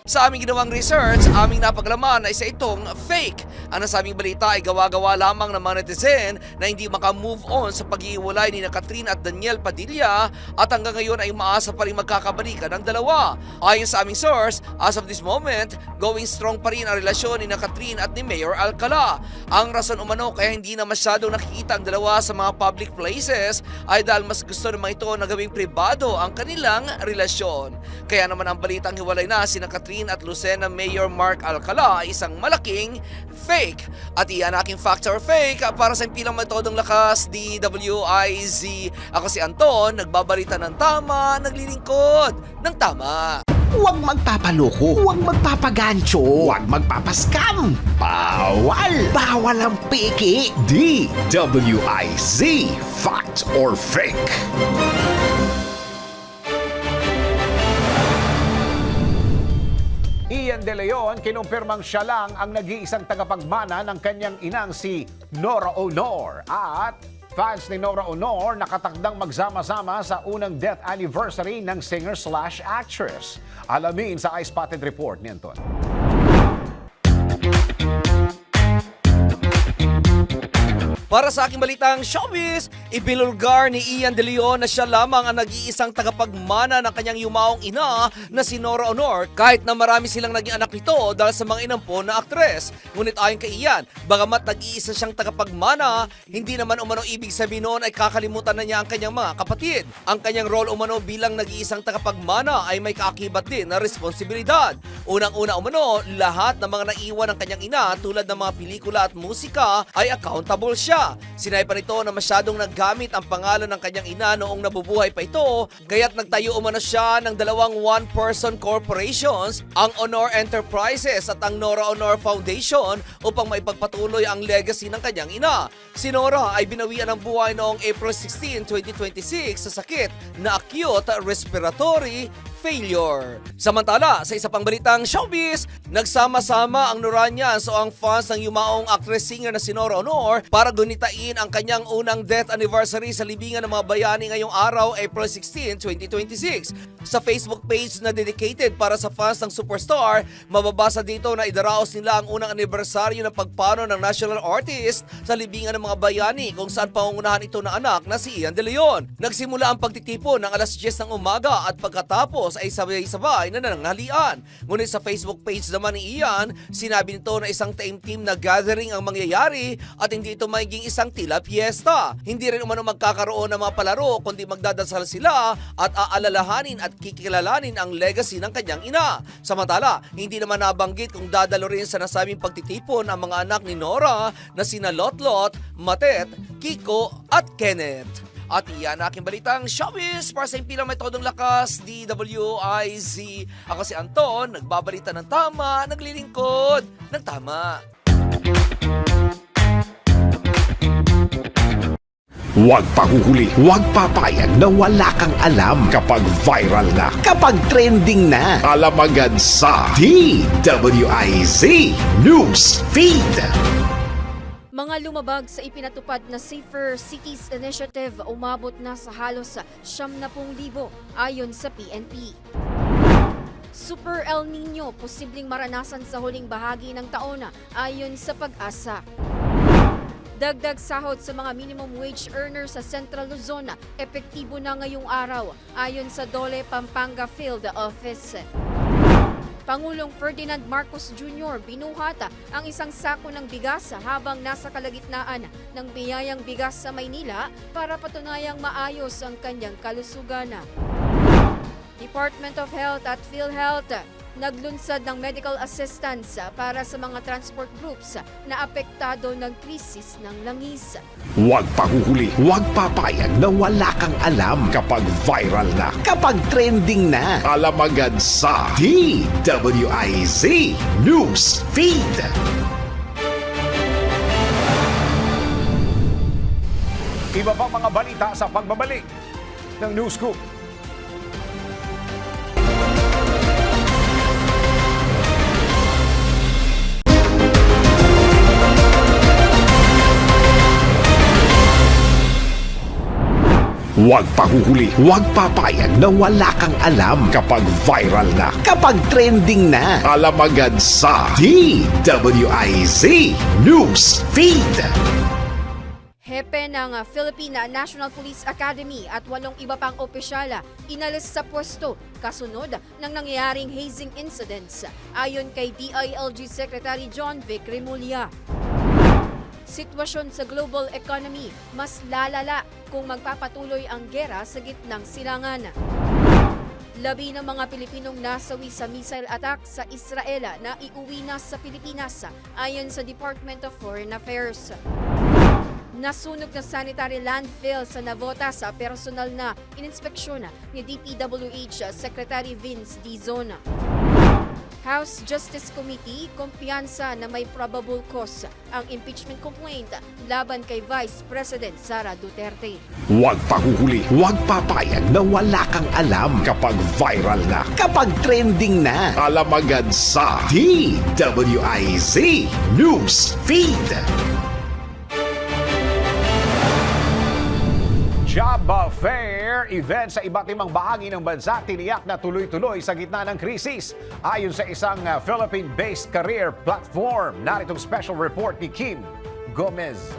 Sa aming ginawang research, aming napaglaman na isa itong fake. Ang nasabing balita ay gawa-gawa lamang ng mga netizen na hindi maka-move on sa pag-iiwalay ni Catherine at Daniel Padilla at hanggang ngayon ay umaasa pa rin magkakabalikan ng dalawa. Ayon sa aming source, as of this moment, going strong pa rin ang relasyon ni Catherine at ni Mayor Alcala. Ang rason umano kaya hindi na masyadong nakikita ang dalawa sa mga public places ay dahil mas gusto naman ito na gawing pribado ang kanilang relasyon. Kaya naman ang balitang hiwalay na sina Catherine at Lucena Mayor Mark Alcala ay isang malaking fake. At iyan aking fact or fake para sa impilang metodong lakas, DWIZ. Ako si Anton, nagbabalita ng tama, naglilingkod ng tama. Huwag magpapaloko, huwag magpapagancho, huwag magpapaskam. Bawal! Bawal ang peke. DWIZ, fact or fake. Ian De Leon, kinumpirmang siya lang ang nag-iisang tagapagmana ng kanyang inang si Nora Honor. At fans ni Nora Honor nakatakdang magsama-sama sa unang death anniversary ng singer/actress. Alamin sa iSpotted Report ni Anton. Para sa aking balitang showbiz, ibinulgar ni Ian De Leon na siya lamang ang nag-iisang tagapagmana ng kanyang yumaong ina na si Nora Honor kahit na marami silang naging anak nito dahil sa mga inampon na aktres. Ngunit ayon kay Ian, bagamat nag-iisa siyang tagapagmana, hindi naman umano ibig sabihin noon ay kakalimutan na niya ang kanyang mga kapatid. Ang kanyang role umano bilang nag-iisang tagapagmana ay may kaakibat din na responsibilidad. Unang-una umano, lahat ng mga naiwan ng kanyang ina tulad ng mga pelikula at musika ay accountable siya. Sinay pa nito na masyadong naggamit ang pangalan ng kanyang ina noong nabubuhay pa ito, kaya't nagtayo umano siya ng dalawang one-person corporations, ang Honor Enterprises at ang Nora Honor Foundation upang maipagpatuloy ang legacy ng kanyang ina. Si Nora ay binawian ng buhay noong April 16, 2026 sa sakit na acute respiratory failure. Samantala, sa isa pang balitang showbiz, nagsama-sama ang Noranians o ang fans ng yumaong actress-singer na si Nora Honor para gunitain ang kanyang unang death anniversary sa libingan ng mga bayani ngayong araw, April 16, 2026. Sa Facebook page na dedicated para sa fans ng superstar, mababasa dito na idaraos nila ang unang anibersaryo ng pagpano ng national artist sa libingan ng mga bayani kung saan pangungunahan ito ng anak na si Ian De Leon. Nagsimula ang pagtitipon ng alas 10 ng umaga at pagkatapos ay sabay-sabay na nananghalian. Ngunit sa Facebook page naman ni Ian, sinabi nito na isang team na gathering ang mangyayari at hindi ito magiging isang tila piyesta. Hindi rin umano magkakaroon ng mga palaro kundi magdadasal sila at aalalahanin at kikilalanin ang legacy ng kanyang ina. Samantala, hindi naman nabanggit kung dadalo rin sa nasabing pagtitipon ang mga anak ni Nora na sina Lotlot, Matet, Kiko at Kenneth. At iyan aking balitang showbiz para sa impilang metodong lakas, DWIZ. Ako si Anton, nagbabalita ng tama, naglilingkod ng tama. Huwag pahuhuli, huwag papayag na wala kang alam kapag viral na, kapag trending na. Alam agad sa DWIZ News Feed. Mga lumabag sa ipinatupad na Safer Cities Initiative umabot na sa halos 70,000 ayon sa PNP. Super El Nino posibleng maranasan sa huling bahagi ng taon ayon sa Pag-asa. Dagdag sahod sa mga minimum wage earners sa Central Luzon, epektibo na ngayong araw ayon sa Dole Pampanga Field Office. Pangulong Ferdinand Marcos Jr. binuhata ang isang sako ng bigas habang nasa kalagitnaan ng biyayang bigas sa Maynila para patunayang maayos ang kanyang kalusugan. Department of Health at PhilHealth naglunsad ng medical assistance para sa mga transport groups na apektado ng krisis ng langis. Huwag pahuhuli, huwag papayag na wala kang alam kapag viral na, kapag trending na. Alam agad sa DWIZ News Feed. Iba pang mga balita sa pagbabalik ng News Scoop. Huwag pahuhuli, huwag papayag na wala kang alam kapag viral na, kapag trending na. Alam agad sa DWIZ News Feed. Hepe ng Philippine National Police Academy at 8 iba pang opisyala inalis sa pwesto kasunod ng nangyayaring hazing incidents, ayon kay DILG Secretary John Vic Remulla. Sitwasyon sa global economy mas lalala kung magpapatuloy ang gera sa gitnang silangan. 10 ng mga Pilipinong nasawi sa missile attack sa Israel na iuwi na sa Pilipinas, ayon sa Department of Foreign Affairs. Nasunog na sanitary landfill sa Navotas sa personal na ininspeksyon ni DPWH Secretary Vince Dizon. House Justice Committee kumpiyansa na may probable cause ang impeachment complaint laban kay Vice President Sara Duterte. Huwag pahuhuli, huwag papayag na wala kang alam kapag viral na, kapag trending na. Alam agad sa DWIZ News Feed. Job fair event sa iba't ibang bahagi ng bansa tiniyak na tuloy-tuloy sa gitna ng krisis. Ayon sa isang Philippine-based career platform, naritong special report ni Kim Gomez.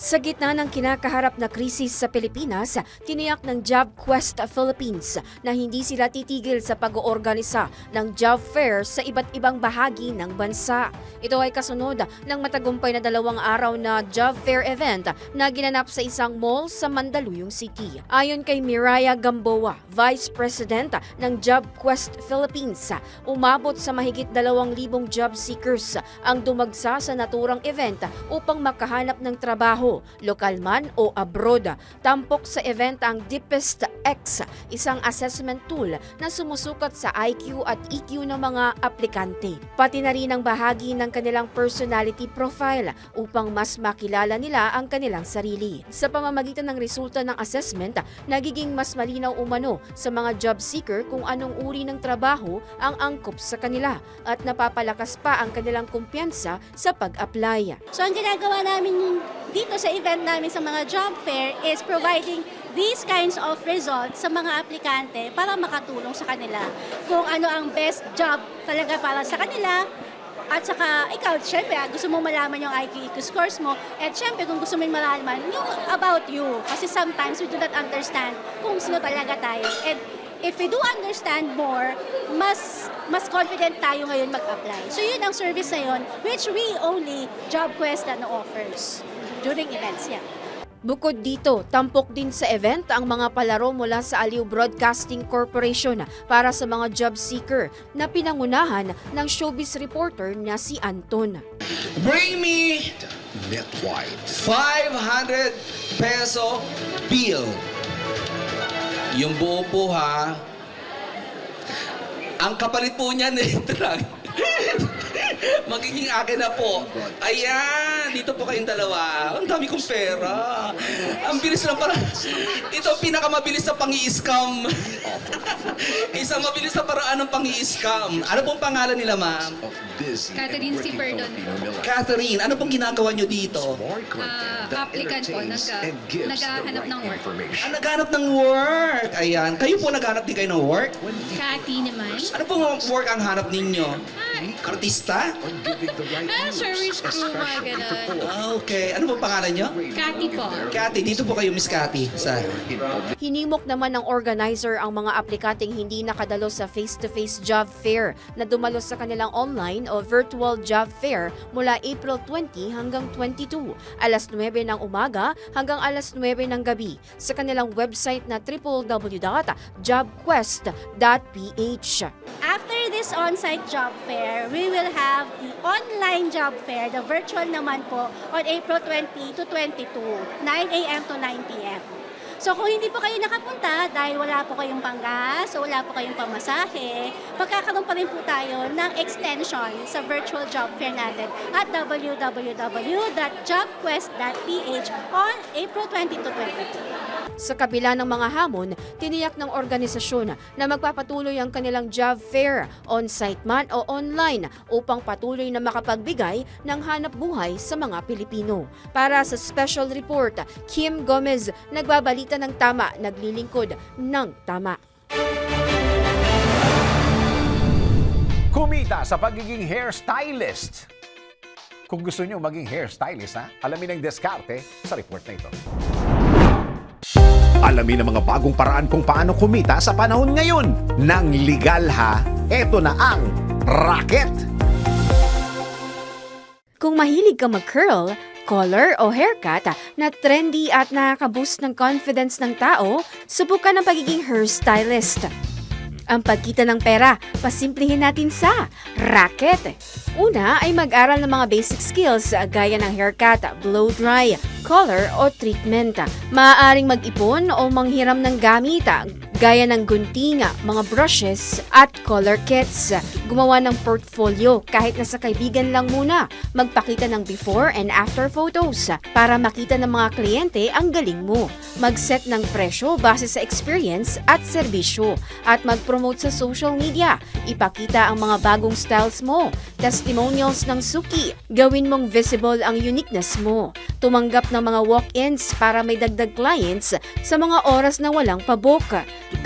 Sa gitna ng kinakaharap na krisis sa Pilipinas, tiniyak ng JobQuest Philippines na hindi sila titigil sa pag-oorganisa ng job fair sa iba't ibang bahagi ng bansa. Ito ay kasunod ng matagumpay na 2 araw na job fair event na ginanap sa isang mall sa Mandaluyong City. Ayon kay Miraya Gamboa, Vice President ng JobQuest Philippines, umabot sa mahigit 2,000 job seekers ang dumagsa sa naturang event upang makahanap ng trabaho, lokal man o abroad. Tampok sa event ang Deepest X, isang assessment tool na sumusukat sa IQ at EQ ng mga aplikante. Pati na rin ang bahagi ng kanilang personality profile upang mas makilala nila ang kanilang sarili. Sa pamamagitan ng resulta ng assessment, nagiging mas malinaw umano sa mga job seeker kung anong uri ng trabaho ang angkop sa kanila at napapalakas pa ang kanilang kumpiyansa sa pag-apply. So ang ginagawa namin dito sa event namin sa mga job fair is providing these kinds of results sa mga aplikante para makatulong sa kanila kung ano ang best job talaga para sa kanila. At saka ikaw, syempre, gusto mong malaman yung IQ scores mo. At syempre, kung gusto mong malaman yung about you. Kasi sometimes we do not understand kung sino talaga tayo. And if we do understand more, mas confident tayo ngayon mag-apply. So yun ang service na yun, which we only JobQuest offers during events. Yeah. Bukod dito, tampok din sa event ang mga palaro mula sa Aliw Broadcasting Corporation para sa mga job seeker na pinangunahan ng showbiz reporter na si Anton. Bring me 500 peso bill. Yung buo po ha. Ang kapalit po niyan magiging akin na po. Ayan, dito po kayong dalawa. Ang dami kong pera. Ang bilis lang para. Ito ang pinakamabilis na pang-i-scam. Isang mabilis na paraan ng pang-i-scam. Ano pong pangalan nila, ma'am? Catherine C. Perdon. Catherine, ano pong ginagawa nyo dito? Applicant po, naghahanap ng work. Naghahanap ng work. Ayan, kayo po naghahanap din kayo ng work? Cathy naman. Ano pong work ang hanap ninyo? Artista? Service crew, mga gano'n. Okay. Ano po pangalan nyo? Cathy po. Cathy, dito po kayo, Miss Cathy. Hinimok naman ng organizer ang mga aplikanteng hindi nakadalo sa face-to-face job fair na dumalo sa kanilang online o virtual job fair mula April 20 hanggang 22, alas 9 ng umaga hanggang alas 9 ng gabi sa kanilang website na www.jobquest.ph. After this on-site job fair, we will have the online job fair, the virtual naman po, on April 20 to 22, 9 a.m. to 9 p.m. So kung hindi po kayo nakapunta dahil wala po kayong panggas o wala po kayong pamasahe, magkakaroon pa rin po tayo ng extension sa virtual job fair natin at www.jobquest.ph on April 20 to 22. Sa kabila ng mga hamon, tiniyak ng organisasyon na magpapatuloy ang kanilang job fair, on-site man o online, upang patuloy na makapagbigay ng hanap buhay sa mga Pilipino. Para sa special report, Kim Gomez, nagbabalita ng tama, naglilingkod ng tama. Kumita sa pagiging hairstylist. Kung gusto nyo maging hairstylist, alamin ang diskarte sa report na ito. Alamin ang mga bagong paraan kung paano kumita sa panahon ngayon. Nang legal ha, eto na ang racket. Kung mahilig ka mag-curl, color o haircut na trendy at nakaka-boost ng confidence ng tao, subukan ang pagiging hairstylist. Ang pagkita ng pera, pasimplihin natin sa racket. Una ay mag-aral ng mga basic skills gaya ng haircut, blow dry, color o treatment. Maaaring mag-ipon o manghiram ng gamit gaya ng gunting, mga brushes at color kits. Gumawa ng portfolio kahit nasa kaibigan lang muna. Magpakita ng before and after photos para makita ng mga kliyente ang galing mo. Mag-set ng presyo base sa experience at serbisyo at mag-promote sa social media. Ipakita ang mga bagong styles mo, testimonials ng suki. Gawin mong visible ang uniqueness mo. Tumanggap ng mga walk-ins para may dagdag clients sa mga oras na walang pabook.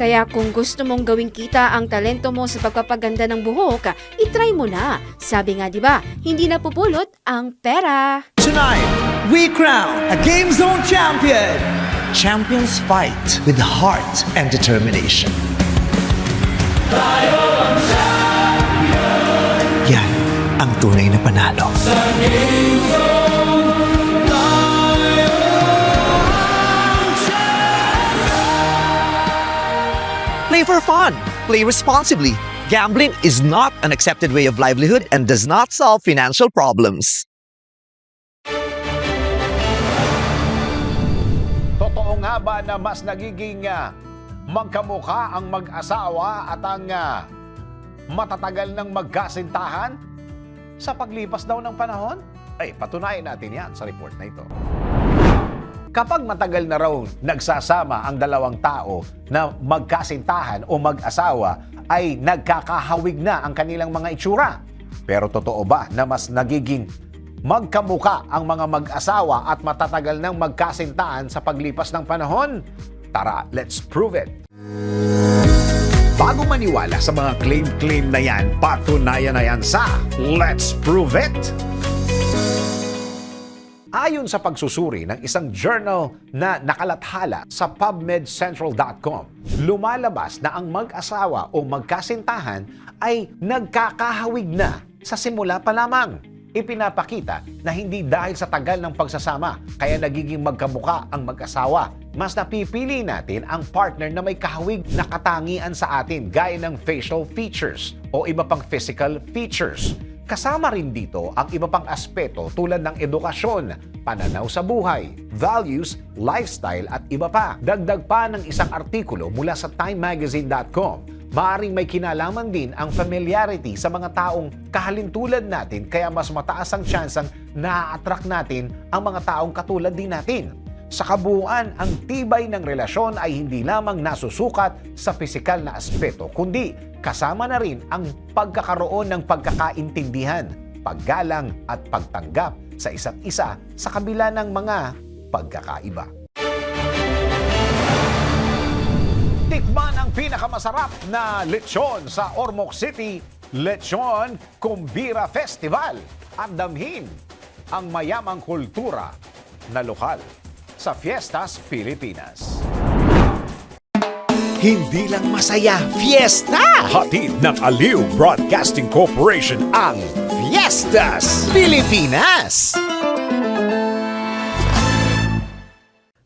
Kaya kung gusto mong gawing kita ang talento mo sa pagpapaganda ng buhok, itry mo na. Sabi nga 'di ba, hindi napupulot ang pera. Tonight, we crown a Game Zone champion. Champions fight with heart and determination. Yan ang tunay na panalo. Play for fun. Play responsibly. Gambling is not an accepted way of livelihood and does not solve financial problems. Totoo nga ba na mas nagiging magkamukha ang mag-asawa at ang matatagal ng magkasintahan sa paglipas daw ng panahon? Ay, patunayan natin yan sa report na ito. Kapag matagal na raw nagsasama ang dalawang tao na magkasintahan o mag-asawa, ay nagkakahawig na ang kanilang mga itsura. Pero totoo ba na mas nagiging magkamuka ang mga mag-asawa at matatagal ng magkasintahan sa paglipas ng panahon? Tara, let's prove it! Bago maniwala sa mga claim na yan, patunayan na yan sa Let's Prove It! Ayon sa pagsusuri ng isang journal na nakalathala sa PubMedCentral.com, lumalabas na ang mag-asawa o magkasintahan ay nagkakahawig na sa simula pa lamang. Ipinapakita na hindi dahil sa tagal ng pagsasama kaya nagiging magkamuka ang mag-asawa. Mas napipili natin ang partner na may kahawig na katangian sa atin gaya ng facial features o iba pang physical features. Kasama rin dito ang iba pang aspeto tulad ng edukasyon, pananaw sa buhay, values, lifestyle at iba pa. Dagdag pa ng isang artikulo mula sa TimeMagazine.com, maaring may kinalaman din ang familiarity sa mga taong kahalintulad natin kaya mas mataas ang tsansang na-attract natin ang mga taong katulad din natin. Sa kabuuan, ang tibay ng relasyon ay hindi lamang nasusukat sa pisikal na aspeto, kundi kasama na rin ang pagkakaroon ng pagkakaintindihan, paggalang at pagtanggap sa isa't isa sa kabila ng mga pagkakaiba. Tikman ang pinakamasarap na lechon sa Ormoc City, Lechon Kumbira Festival at damhin ang mayamang kultura na lokal sa Fiestas Pilipinas. Hindi lang masaya, fiesta! Hatid ng Aliw Broadcasting Corporation ang Fiestas Pilipinas!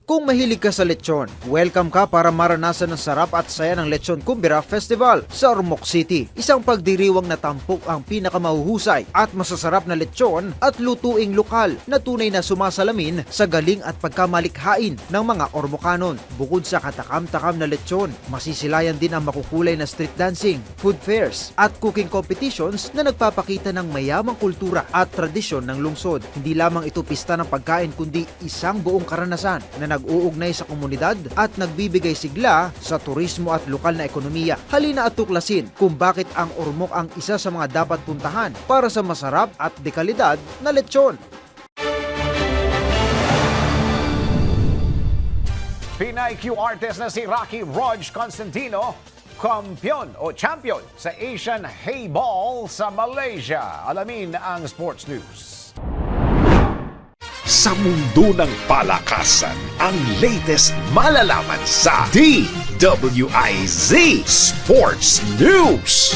Kung mahilig ka sa lechon, welcome ka para maranasan ang sarap at saya ng Lechon Kumbira Festival sa Ormoc City. Isang pagdiriwang na tampok ang pinakamahuhusay at masasarap na lechon at lutuing lokal na tunay na sumasalamin sa galing at pagkamalikhain ng mga Ormocanon. Bukod sa katakam-takam na lechon, masisilayan din ang makukulay na street dancing, food fairs at cooking competitions na nagpapakita ng mayamang kultura at tradisyon ng lungsod. Hindi lamang ito pista ng pagkain kundi isang buong karanasan na nag-uugnay sa komunidad at nagbibigay sigla sa turismo at lokal na ekonomiya. Halina at tuklasin kung bakit ang Ormoc ang isa sa mga dapat puntahan para sa masarap at dekalidad na lechon. Pinay Q artist na si Rocky Rog Constantino, kampiyon o champion sa Asian Hayball sa Malaysia. Alamin ang sports news. Sa mundo ng palakasan, ang latest malalaman sa DWIZ Sports News.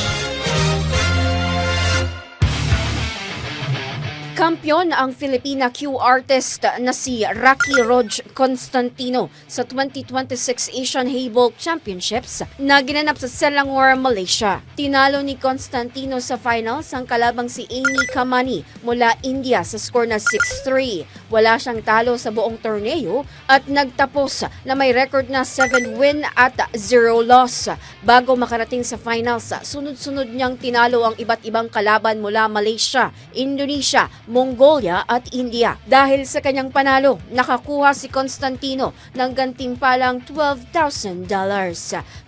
Kampiyon ang Filipina Q artist na si Rocky Rog Constantino sa 2026 Asian Hayball Championships na ginanap sa Selangor, Malaysia. Tinalo ni Constantino sa finals ang kalabang si Amy Kamani mula India sa score na 6-3. Wala siyang talo sa buong torneo at nagtapos na may record na 7 win at 0 loss. Bago makarating sa finals, sunod-sunod niyang tinalo ang iba't ibang kalaban mula Malaysia, Indonesia, Mongolia at India. Dahil sa kanyang panalo, nakakuha si Constantino ng gantimpalang $12,000.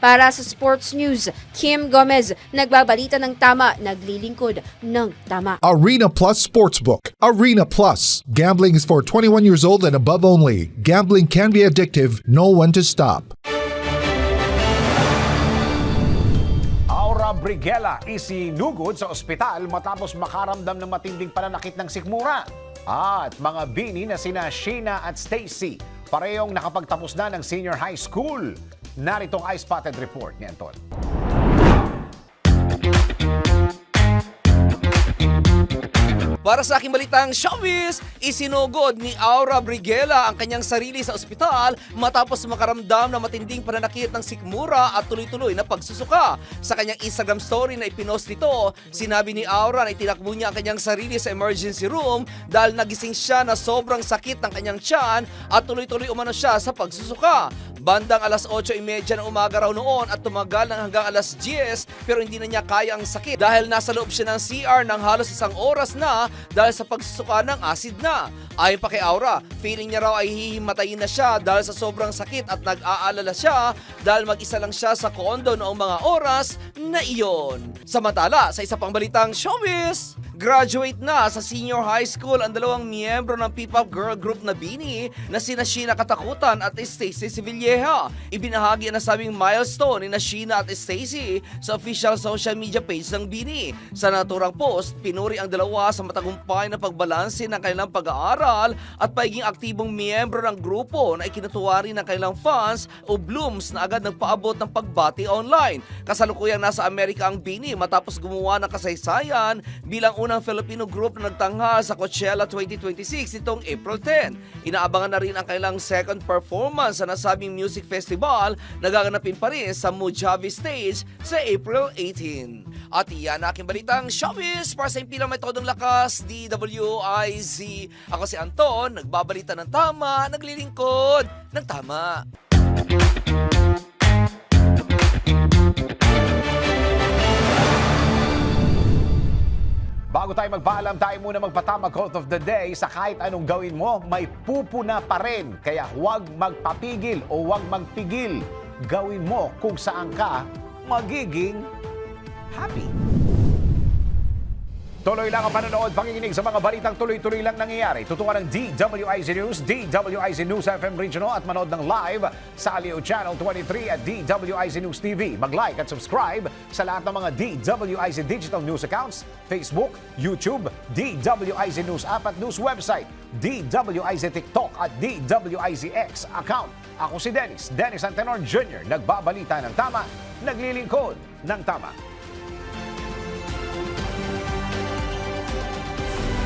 Para sa Sports News, Kim Gomez, nagbabalita ng tama, naglilingkod ng tama. Arena Plus Sportsbook. Arena Plus. Gambling is for 21 years old and above only. Gambling can be addictive. Know when to stop. Aura Briguela isinugod sa ospital matapos makaramdam ng matinding pananakit ng sikmura. At mga bini na sina Sheena at Stacy, parehong nakapagtapos na ng senior high school. Narito ang eye-spotted report ni Anton. Para sa aking balitang showbiz, isinugod ni Aura Briguela ang kanyang sarili sa ospital matapos makaramdam ng matinding pananakit ng sikmura at tuloy-tuloy na pagsusuka. Sa kanyang Instagram story na ipinost nito, sinabi ni Aura na itinakbo niya ang kanyang sarili sa emergency room dahil nagising siya na sobrang sakit ng kanyang tiyan at tuloy-tuloy umano siya sa pagsusuka. Bandang alas 8:30 ng umaga raw noon at tumagal ng hanggang alas 10 pero hindi na niya kaya ang sakit dahil nasa loob siya ng CR ng halos 1 oras na dahil sa pagsusuka ng acid na. Ayon pa kay Aura, feeling niya raw ay hihimatayin na siya dahil sa sobrang sakit at nag-aalala siya dahil mag-isa lang siya sa kondo noong mga oras na iyon. Samantala, sa isa pang balitang showbiz, graduate na sa senior high school ang dalawang miyembro ng P-pop girl group na BINI na sina Sheena Katakutan at Stacy Sevilleja. Ibinahagi ang nasabing milestone ni Sheena at Stacy sa official social media page ng BINI. Sa naturang post, pinuri ang dalawa sa matagumpay na pagbalanse ng kanilang pag-aaral at pagiging aktibong miyembro ng grupo na ikinatuwari ng kanilang fans o Blooms na agad nagpaabot ng pagbati online. Kasalukuyang nasa Amerika ang BINI matapos gumawa ng kasaysayan bilang unang Filipino group na nagtanghal sa Coachella 2026 nitong April 10. Inaabangan na rin ang kanilang second performance sa nasabing music festival na gaganapin pa rin sa Mojave Stage sa April 18. At iyan ang aking balitang showbiz para sa impilang may todong lakas, DWIZ. Ako si Anton, nagbabalita ng tama, naglilingkod ng tama. Bago tayo magpaalam, tayo muna magpatama quote of the day. Sa kahit anong gawin mo, may pupuna pa rin. Kaya huwag magpapigil o huwag magpigil. Gawin mo kung saan ka magiging happy. Tuloy lang ang panonood, pakikinig sa mga balitang tuloy-tuloy lang nangyayari. Tutukan ng DWIZ News, DWIZ News FM Regional at manood ng live sa Aliw Channel 23 at DWIZ News TV. Mag-like at subscribe sa lahat ng mga DWIZ Digital News accounts, Facebook, YouTube, DWIZ News app at news website, DWIZ TikTok at DWIZX account. Ako si Dennis Antenor Jr., nagbabalita ng tama, naglilingkod ng tama.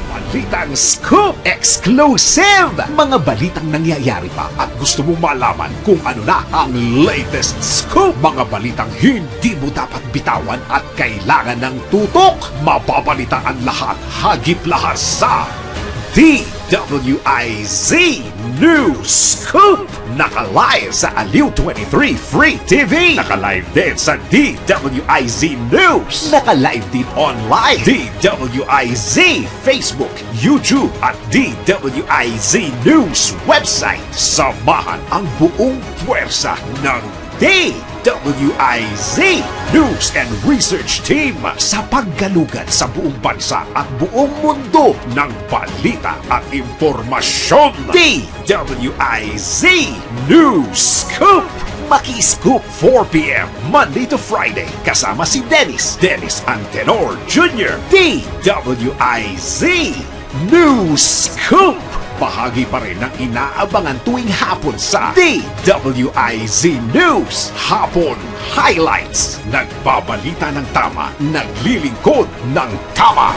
Balitang Scoop Exclusive! Mga balitang nangyayari pa at gusto mong malaman kung ano na ang latest scoop. Mga balitang hindi mo dapat bitawan at kailangan ng tutok. Mababalitaan lahat, hagip lahas sa DWIZ News Scoop! Naka-live sa Aliw 23 Free TV. Naka-live din sa DWIZ News. Naka-live din online. DWIZ Facebook, YouTube at DWIZ News website. Samahan ang buong puwersa ng DWIZ News and Research Team sa paggalugad sa buong bansa at buong mundo ng balita at impormasyon. DWIZ News Scoop! Maki-scoop 4 p.m. Monday to Friday kasama si Dennis Antenor Jr. DWIZ News Scoop! Bahagi pa rin ng inaabangan tuwing hapon sa DWIZ News Hapon Highlights. Nagbabalita ng tama, naglilingkod ng tama.